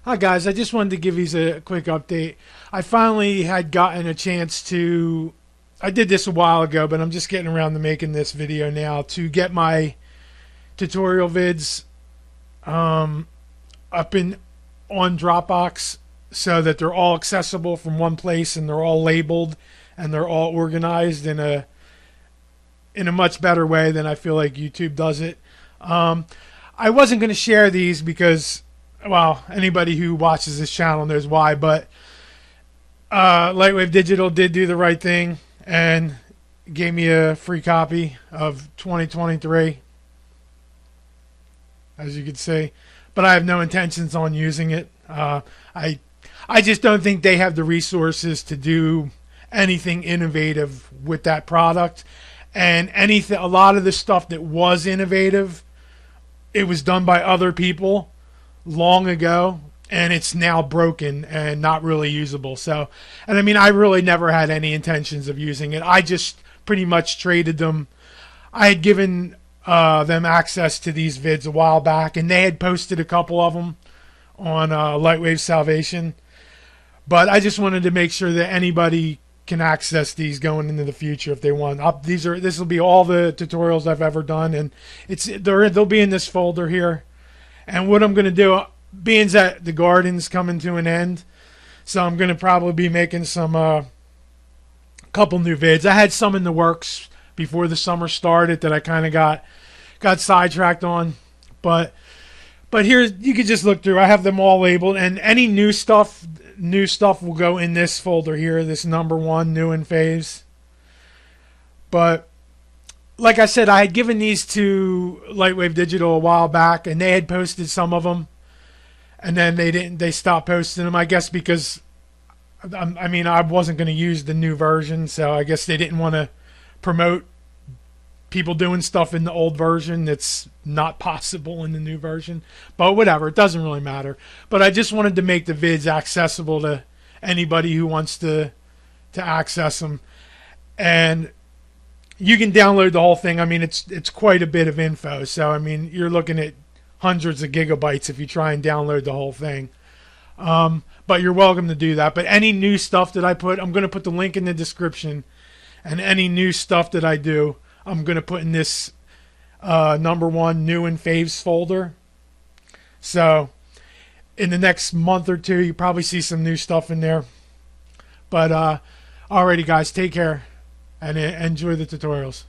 Hi guys, I just wanted to give you a quick update. I finally had gotten a chance to, I did this a while ago, but I'm just getting around to making this video now to get my tutorial vids um, up in on Dropbox so that they're all accessible from one place and they're all labeled and they're all organized in a much better way than I feel like YouTube does it. Um, I wasn't going to share these because, well, anybody who watches this channel knows why, but Lightwave Digital did do the right thing and gave me a free copy of 2023, as you can see. But I have no intentions on using it. I just don't think they have the resources to do anything innovative with that product. And anything, a lot of the stuff that was innovative, it was done by other people long ago, and it's now broken and not really usable. So, and I mean, I really never had any intentions of using it. I just pretty much traded them. I had given them access to these vids a while back, and they had posted a couple of them on Lightwave Salvation. But I just wanted to make sure that anybody can access these going into the future if they want. This will be all the tutorials I've ever done, and they'll be in this folder here. And what I'm going to do, being that the garden's coming to an end, so I'm going to probably be making some couple new vids. I had some in the works before the summer started that I kind of got sidetracked on, but here you can just look through. I have them all labeled, and any new stuff will go in this folder here, this number 1 new and faves. But like I said, I had given these to Lightwave Digital a while back, and they had posted some of them, and then they stopped posting them, I guess because I mean, I wasn't going to use the new version, so I guess they didn't want to promote people doing stuff in the old version that's not possible in the new version. But whatever, it doesn't really matter. But I just wanted to make the vids accessible to anybody who wants to access them. And you can download the whole thing. I mean, it's quite a bit of info. So I mean, you're looking at hundreds of gigabytes if you try and download the whole thing. But you're welcome to do that. But any new stuff that I put, I'm going to put the link in the description. And any new stuff that I do, I'm going to put in this number 1 new and faves folder. So in the next month or two, you probably see some new stuff in there. But alrighty guys, take care and enjoy the tutorials.